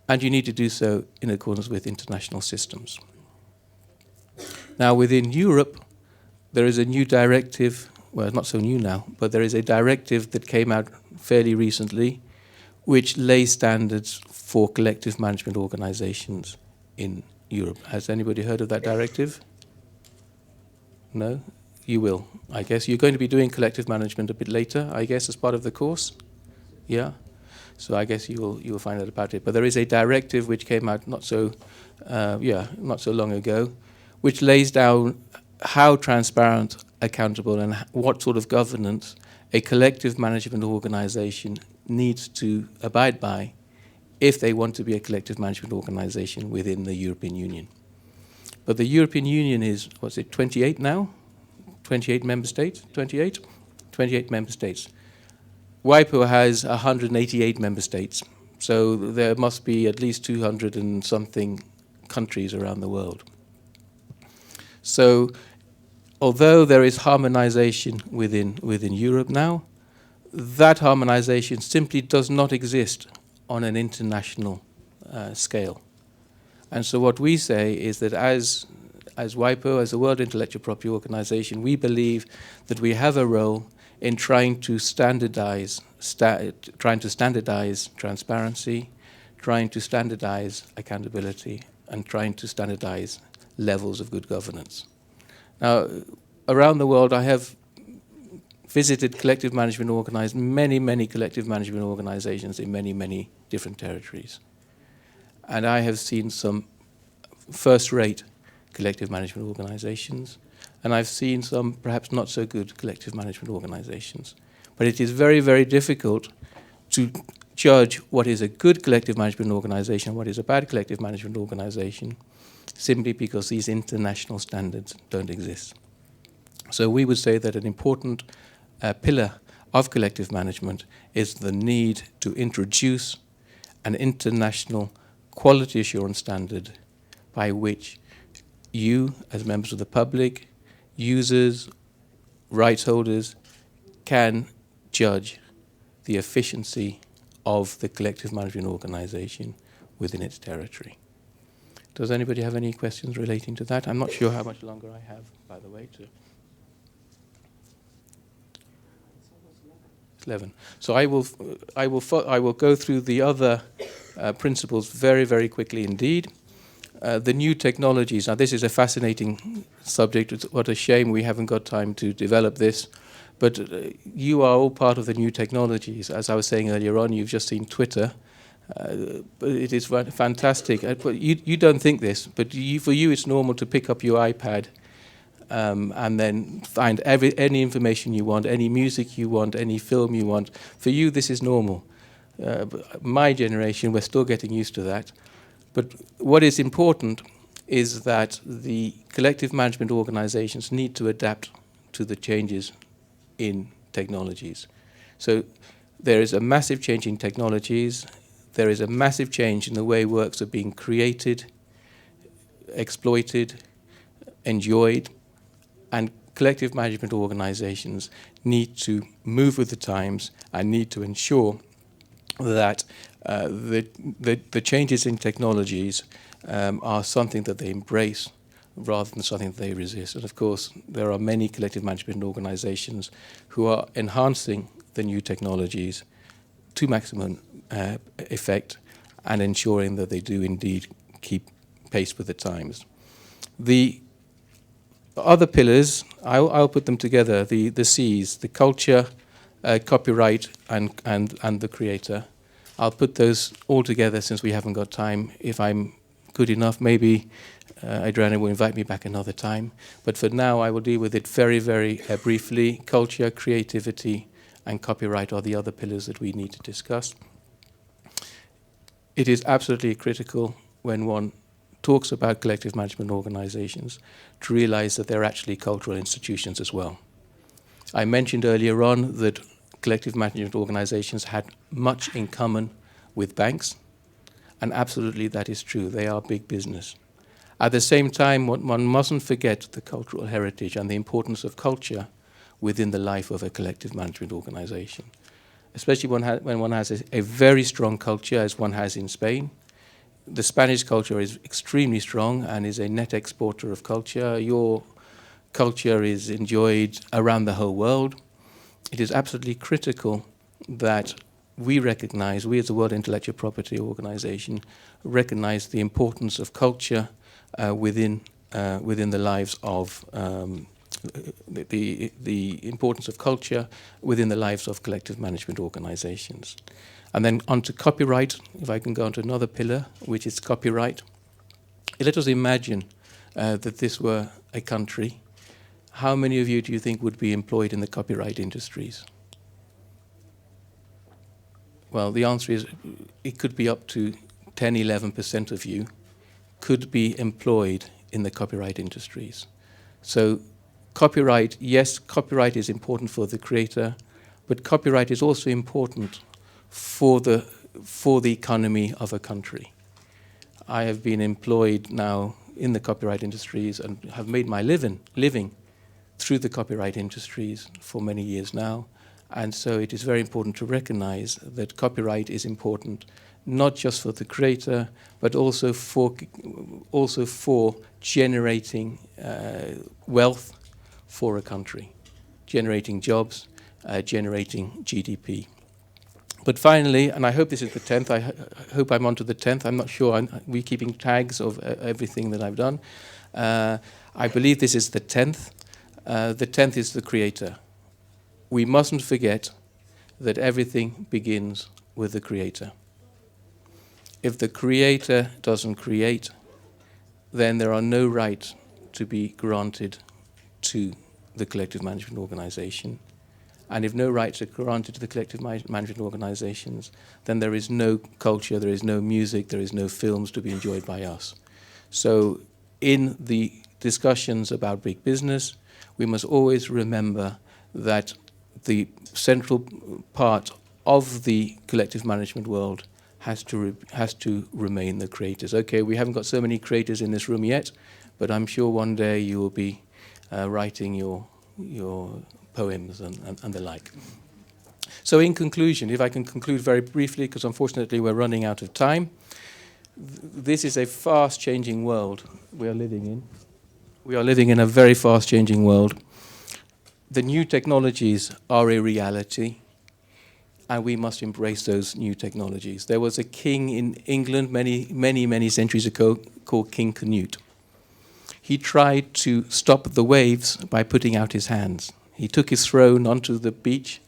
And you need to do so in accordance with international systems. Now, within Europe, there is a new directive, well, not so new now, but there is a directive that came out fairly recently which lays standards for collective management organizations in Europe. Has anybody heard of that directive? No? You will, I guess. You're going to be doing collective management a bit later, I guess, as part of the course? Yeah? So I guess you will find out about it. But there is a directive which came out not so long ago, which lays down how transparent, accountable, and what sort of governance a collective management organization needs to abide by if they want to be a collective management organization within the European Union. But the European Union is, 28 now? 28 member states? 28? 28 member states. WIPO has 188 member states, so there must be at least 200 and something countries around the world. So, although there is harmonization within Europe now, that harmonization simply does not exist on an international scale. And so what we say is that as WIPO, as the World Intellectual Property Organization, we believe that we have a role in trying to standardize transparency, trying to standardize accountability, and trying to standardize levels of good governance. Now, around the world, I have visited many collective management organizations in many different territories. And I have seen some first-rate collective management organizations, and I've seen some perhaps not so good collective management organizations. But it is very, very difficult to judge what is a good collective management organization, what is a bad collective management organization, simply because these international standards don't exist. So we would say that an important pillar of collective management is the need to introduce an international quality assurance standard by which you, as members of the public, users, rights holders, can judge the efficiency of the collective management organization within its territory. Does anybody have any questions relating to that? I'm not sure how much longer I have, by the way. It's 11. So I will go through the other principles very, very quickly indeed. The new technologies. Now, this is a fascinating subject. What a shame we haven't got time to develop this. But you are all part of the new technologies. As I was saying earlier on, you've just seen Twitter. But it is fantastic. But you don't think this, but for you it's normal to pick up your iPad and then find any information you want, any music you want, any film you want. For you, this is normal. My generation, we're still getting used to that. But what is important is that the collective management organizations need to adapt to the changes in technologies. So there is a massive change in technologies. There is a massive change in the way works are being created, exploited, enjoyed, and collective management organizations need to move with the times and need to ensure that the changes in technologies are something that they embrace rather than something that they resist. And of course, there are many collective management organizations who are enhancing the new technologies to maximum effect and ensuring that they do indeed keep pace with the times. The other pillars, I'll put them together, the C's, the culture, copyright, and the creator. I'll put those all together since we haven't got time. If I'm good enough, maybe Adriana will invite me back another time. But for now, I will deal with it very, very briefly. Culture, creativity, and copyright are the other pillars that we need to discuss. It is absolutely critical when one talks about collective management organizations to realize that they're actually cultural institutions as well. I mentioned earlier on that collective management organizations had much in common with banks, and absolutely that is true. They are big business. At the same time, one mustn't forget the cultural heritage and the importance of culture within the life of a collective management organization, especially when one has a very strong culture, as one has in Spain. The Spanish culture is extremely strong and is a net exporter of culture. Your culture is enjoyed around the whole world. It is absolutely critical that we recognize, we as a World Intellectual Property Organization, recognize the importance of culture within the lives of the importance of culture within the lives of collective management organizations. And then onto copyright, if I can go on to another pillar, which is copyright. Let us imagine that this were a country. How many of you do you think would be employed in the copyright industries? Well, the answer is it could be up to 10, 11% of you could be employed in the copyright industries. So copyright, yes, copyright is important for the creator, but copyright is also important for the economy of a country. I have been employed now in the copyright industries and have made my living through the copyright industries for many years now. And so it is very important to recognize that copyright is important not just for the creator, but also for generating wealth for a country, generating jobs, generating GDP. But finally, and I hope this is the 10th, I hope I'm on to the 10th, I'm not sure, we're keeping tags of everything that I've done. I believe this is the 10th. The 10th is the creator. We mustn't forget that everything begins with the creator. If the creator doesn't create, then there are no rights to be granted to the collective management organization. And if no rights are granted to the collective management organizations, then there is no culture, there is no music, there is no films to be enjoyed by us. So in the discussions about big business, we must always remember that the central part of the collective management world has to remain the creators. Okay, we haven't got so many creators in this room yet, but I'm sure one day you will be writing your poems and the like. So in conclusion, if I can conclude very briefly, because unfortunately we're running out of time, This is a fast-changing world we are living in. We are living in a very fast-changing world. The new technologies are a reality, and we must embrace those new technologies. There was a king in England many centuries ago called King Canute. He tried to stop the waves by putting out his hands. He took his throne onto the beach,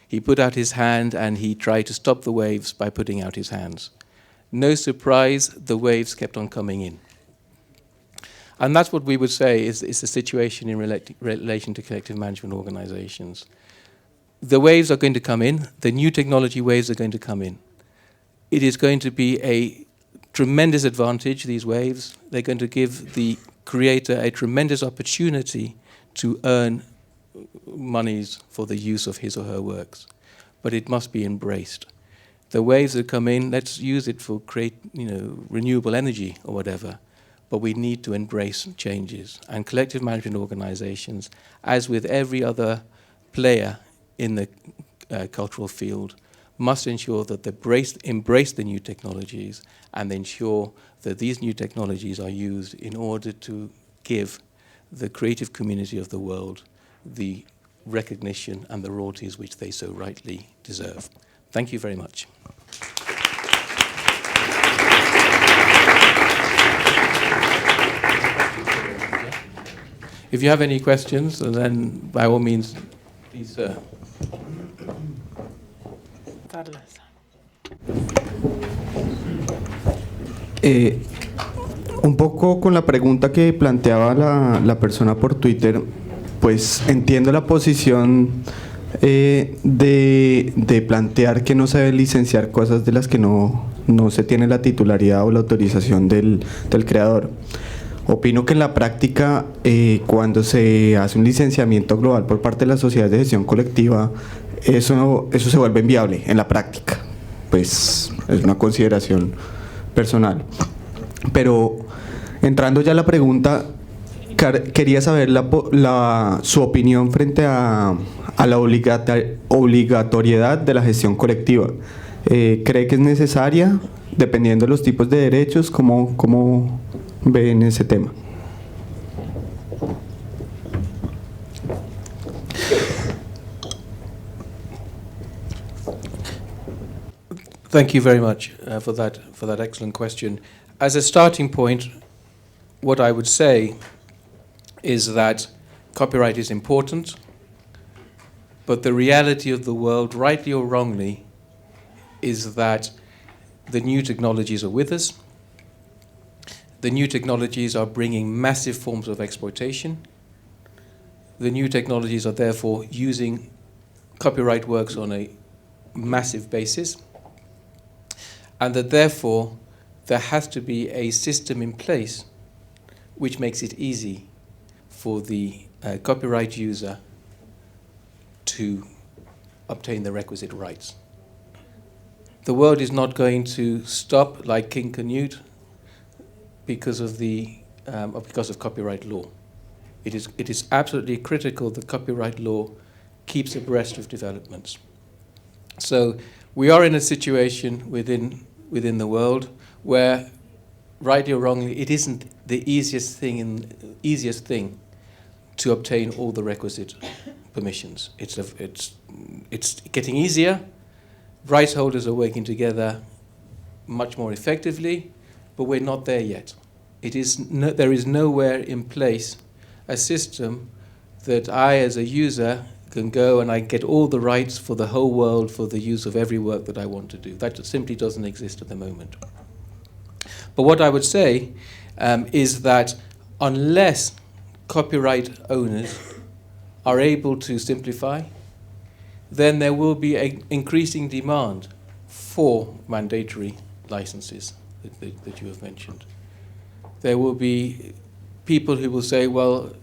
he put out his hand, and he tried to stop the waves by putting out his hands. No surprise, the waves kept on coming in. And that's what we would say is the situation in relation to collective management organizations. The waves are going to come in, the new technology waves are going to come in. It is going to be a tremendous advantage, these waves. They're going to give the creator a tremendous opportunity to earn monies for the use of his or her works. But it must be embraced. The waves that come in, let's use it for renewable energy or whatever. But we need to embrace changes. And collective management organizations, as with every other player in the cultural field, must ensure that they embrace the new technologies and ensure that these new technologies are used in order to give the creative community of the world the recognition and the royalties which they so rightly deserve. Thank you very much. If you have any questions, then by all means, please. Un poco con la pregunta que planteaba la persona por Twitter, pues entiendo la posición de plantear que no se debe licenciar cosas de las que no se tiene la titularidad o la autorización del creador. Opino que en la práctica, cuando se hace un licenciamiento global por parte de las sociedades de gestión colectiva, eso se vuelve inviable en la práctica. Pues es una consideración personal. Pero entrando ya a la pregunta, quería saber su opinión frente a la obligatoriedad de la gestión colectiva. ¿Cree que es necesaria, dependiendo de los tipos de derechos? ¿Cómo ven ese tema? Thank you very much for that excellent question. As a starting point, what I would say is that copyright is important, but the reality of the world, rightly or wrongly, is that the new technologies are with us. The new technologies are bringing massive forms of exploitation. The new technologies are therefore using copyright works on a massive basis, and that therefore there has to be a system in place which makes it easy for the copyright user to obtain the requisite rights. The world is not going to stop like King Canute because of copyright law. It is absolutely critical that copyright law keeps abreast of developments. So we are in a situation within the world where, rightly or wrongly, it isn't the easiest thing to obtain all the requisite permissions. It's getting easier. Rights holders are working together much more effectively, but we're not there yet. There is nowhere in place a system that I, as a user, can go and I get all the rights for the whole world for the use of every work that I want to do. That simply doesn't exist at the moment. But what I would say is that unless copyright owners are able to simplify, then there will be an increasing demand for mandatory licenses that you have mentioned. There will be people who will say, well,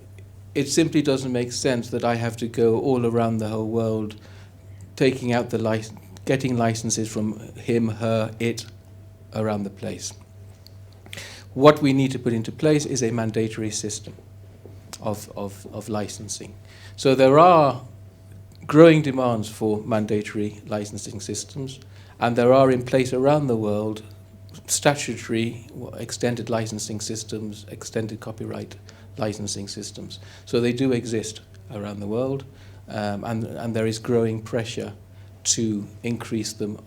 it simply doesn't make sense that I have to go all around the whole world taking out getting licenses from him, her, it, around the place. What we need to put into place is a mandatory system of licensing. So there are growing demands for mandatory licensing systems, and there are in place around the world statutory extended licensing systems, extended copyright licensing systems. So they do exist around the world, and there is growing pressure to increase them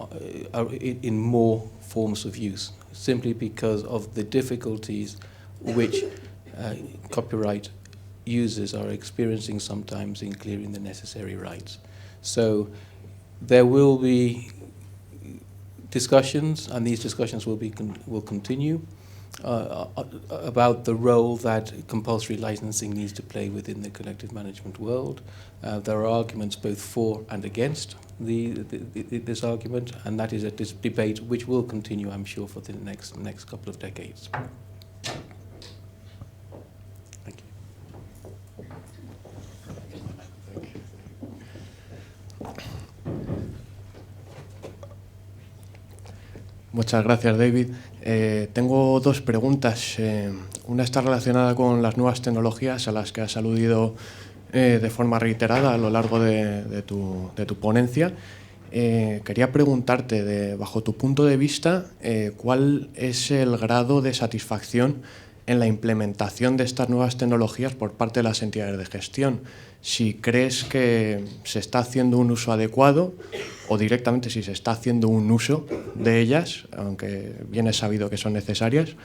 in more forms of use, simply because of the difficulties which copyright users are experiencing sometimes in clearing the necessary rights. So there will be discussions, and these discussions will continue about the role that compulsory licensing needs to play within the collective management world. There are arguments both for and against this argument, and that is a debate which will continue, I'm sure, for the next couple of decades. Thank you. Muchas gracias, David. Tengo dos preguntas. Una está relacionada con las nuevas tecnologías a las que has aludido de forma reiterada a lo largo de tu ponencia. Quería preguntarte, bajo tu punto de vista, ¿cuál es el grado de satisfacción en la implementación de estas nuevas tecnologías por parte de las entidades de gestión? Si crees que se está haciendo un uso adecuado o directamente si se está haciendo un uso de ellas, aunque bien es sabido que son necesarias.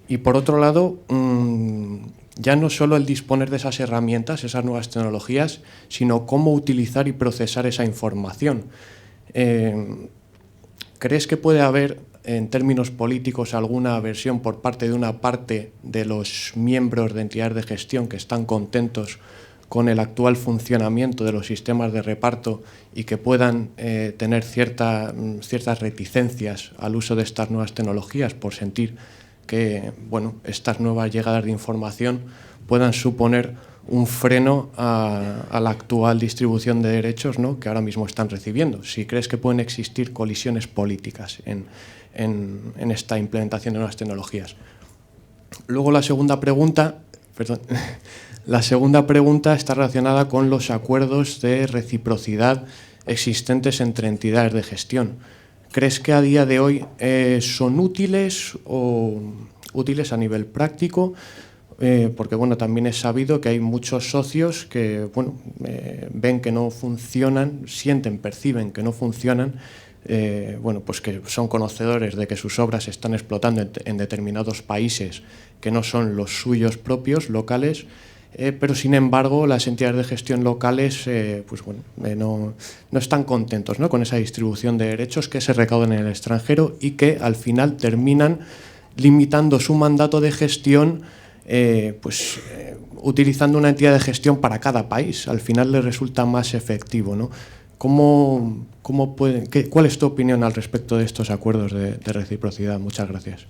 Y por otro lado, ya no solo el disponer de esas herramientas, esas nuevas tecnologías, sino cómo utilizar y procesar esa información. ¿Crees que puede haber, en términos políticos, alguna aversión por parte de una parte de los miembros de entidades de gestión que están contentos con el actual funcionamiento de los sistemas de reparto y que puedan tener ciertas reticencias al uso de estas nuevas tecnologías por sentir que estas nuevas llegadas de información puedan suponer un freno a la actual distribución de derechos, ¿no?, que ahora mismo están recibiendo? Si crees que pueden existir colisiones políticas en esta implementación de nuevas tecnologías. Luego la segunda pregunta está relacionada con los acuerdos de reciprocidad existentes entre entidades de gestión. ¿Crees que a día de hoy son útiles o útiles a nivel práctico? Porque también es sabido que hay muchos socios que ven que no funcionan, perciben que no funcionan, pues que son conocedores de que sus obras se están explotando en determinados países que no son los suyos propios, locales, pero sin embargo las entidades de gestión locales no están contentos, ¿no?, con esa distribución de derechos que se recaudan en el extranjero y que al final terminan limitando su mandato de gestión utilizando una entidad de gestión para cada país. Al final les resulta más efectivo, ¿no? ¿Cuál es tu opinión al respecto de estos acuerdos de reciprocidad? Muchas gracias.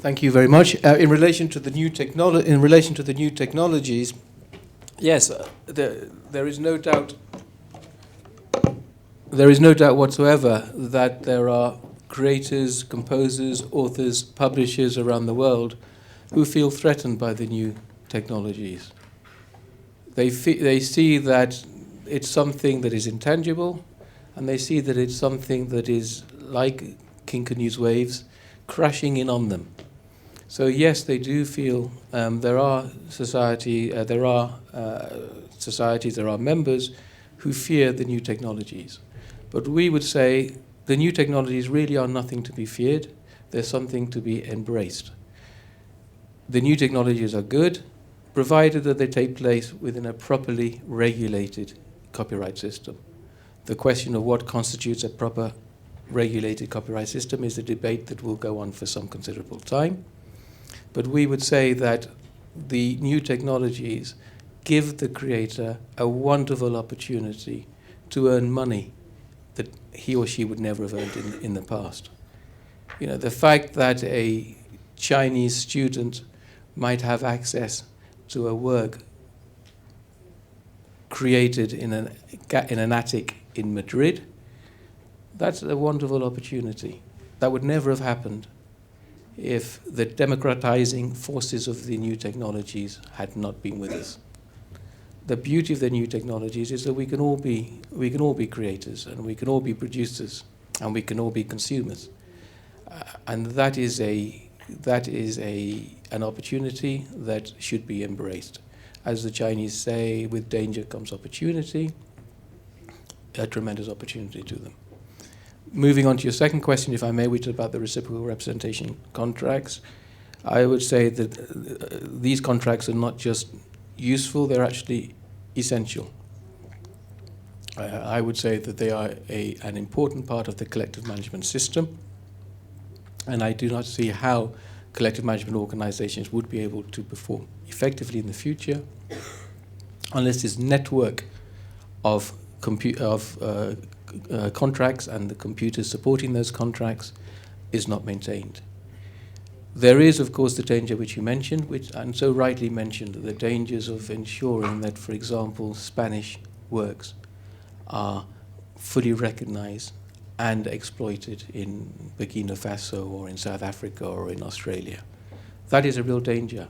Thank you very much. In relation to the new technologies, yes, there is no doubt. There is no doubt whatsoever that there are creators, composers, authors, publishers around the world who feel threatened by the new technologies. They see that it's something that is intangible, and they see that it's something that is like Kinkanews waves crashing in on them. So yes, they do feel there are societies, there are members who fear the new technologies. But we would say the new technologies really are nothing to be feared. They're something to be embraced. The new technologies are good, provided that they take place within a properly regulated copyright system. The question of what constitutes a proper regulated copyright system is a debate that will go on for some considerable time. But we would say that the new technologies give the creator a wonderful opportunity to earn money that he or she would never have earned in the past. You know, the fact that a Chinese student might have access to a work created in an attic in Madrid, that's a wonderful opportunity. That would never have happened if the democratizing forces of the new technologies had not been with us. the beauty of the new technologies is that we can all be creators, and we can all be producers, and we can all be consumers, and that is an opportunity that should be embraced. As the Chinese say, with danger comes opportunity, a tremendous opportunity to them. Moving on to your second question, if I may, which is about the reciprocal representation contracts, I would say that these contracts are not just useful, they're actually essential. I would say that they are an important part of the collective management system, and I do not see how collective management organizations would be able to perform effectively in the future unless this network of contracts and the computers supporting those contracts is not maintained. There is, of course, the danger which you mentioned, and so rightly mentioned, the dangers of ensuring that, for example, Spanish works are fully recognized and exploited in Burkina Faso or in South Africa or in Australia. That is a real danger.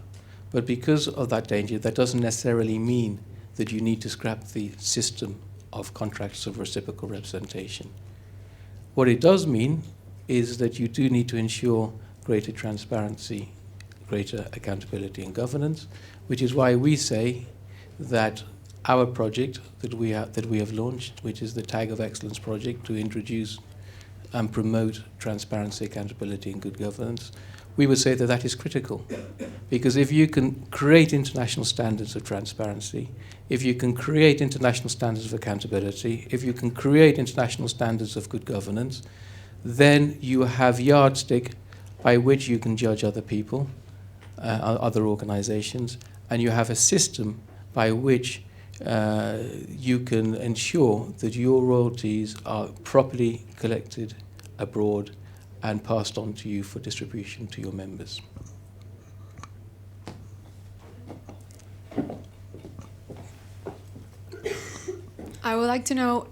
But because of that danger, that doesn't necessarily mean that you need to scrap the system of contracts of reciprocal representation. What it does mean is that you do need to ensure greater transparency, greater accountability and governance, which is why we say that our project that we have launched, which is the Tag of Excellence project to introduce and promote transparency, accountability and good governance, we would say that that is critical. Because if you can create international standards of transparency, if you can create international standards of accountability, if you can create international standards of good governance, then you have yardstick by which you can judge other people, other organizations, and you have a system by which you can ensure that your royalties are properly collected abroad and passed on to you for distribution to your members. I would like to know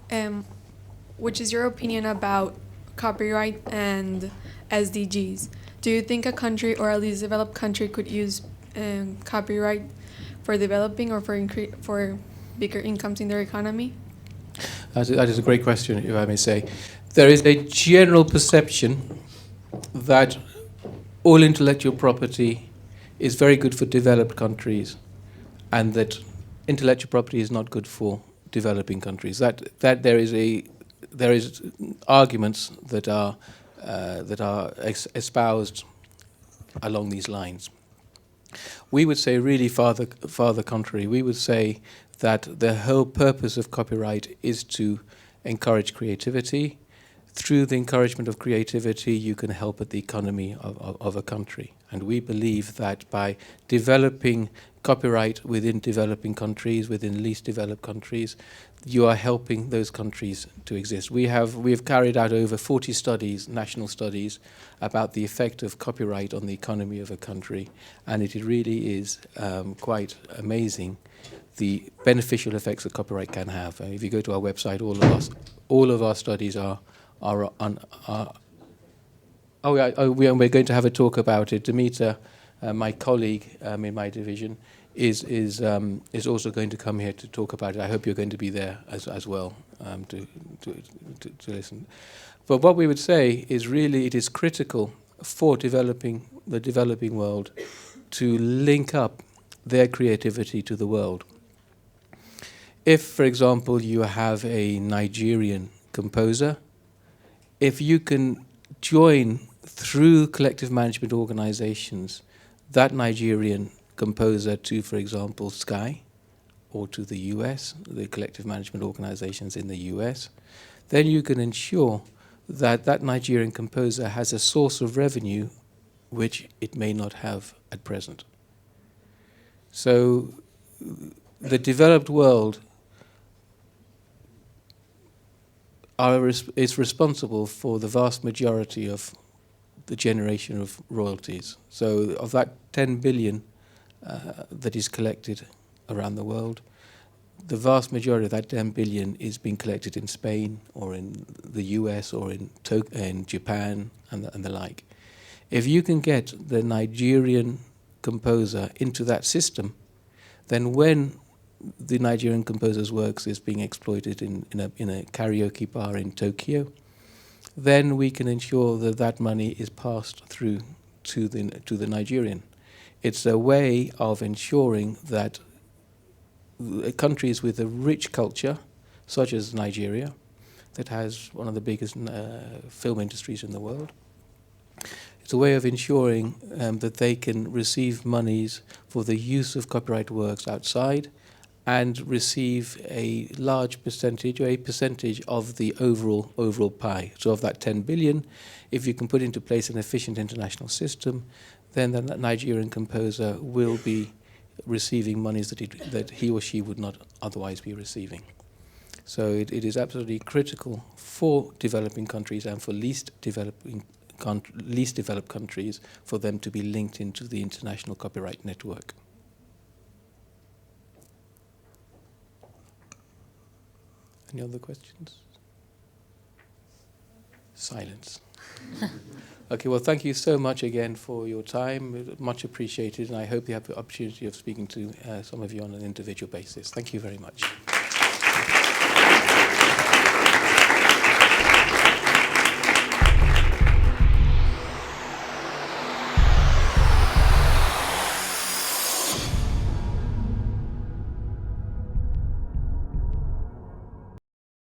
which is your opinion about copyright and SDGs. Do you think a country, or at least a developed country, could use copyright for developing or for bigger incomes in their economy? That is a great question, if I may say. There is a general perception that all intellectual property is very good for developed countries, and that intellectual property is not good for developing countries. That there is arguments that are espoused along these lines. We would say really far the contrary. We would say that the whole purpose of copyright is to encourage creativity. Through the encouragement of creativity, you can help at the economy of a country. And we believe that by developing copyright within developing countries, within least developed countries, you are helping those countries to exist. We have carried out over 40 studies, national studies, about the effect of copyright on the economy of a country, and it really is quite amazing the beneficial effects that copyright can have. If you go to our website, all of our studies are we're going to have a talk about it. Demeter, my colleague in my division, is also going to come here to talk about it. I hope you're going to be there as well to listen. But what we would say is really it is critical for the developing world to link up their creativity to the world. If, for example, you have a Nigerian composer, if you can join through collective management organizations that Nigerian composer to, for example, Sky, or to the US, the collective management organizations in the US, then you can ensure that that Nigerian composer has a source of revenue which it may not have at present. So the developed world is responsible for the vast majority of the generation of royalties. So of that 10 billion that is collected around the world, the vast majority of that 10 billion is being collected in Spain or in the US or in Japan and the like. If you can get the Nigerian composer into that system, then when the Nigerian composer's works is being exploited in a karaoke bar in Tokyo, then we can ensure that that money is passed through to the Nigerian. It's a way of ensuring that countries with a rich culture, such as Nigeria, that has one of the biggest film industries in the world, it's a way of ensuring that they can receive monies for the use of copyright works outside and receive a large percentage or a percentage of the overall pie. So of that 10 billion, if you can put into place an efficient international system, then the Nigerian composer will be receiving monies that he or she would not otherwise be receiving. So it is absolutely critical for developing countries and for least developed countries for them to be linked into the international copyright network. Any other questions? Silence. Okay, well, thank you so much again for your time. Much appreciated, and I hope you have the opportunity of speaking to some of you on an individual basis. Thank you very much.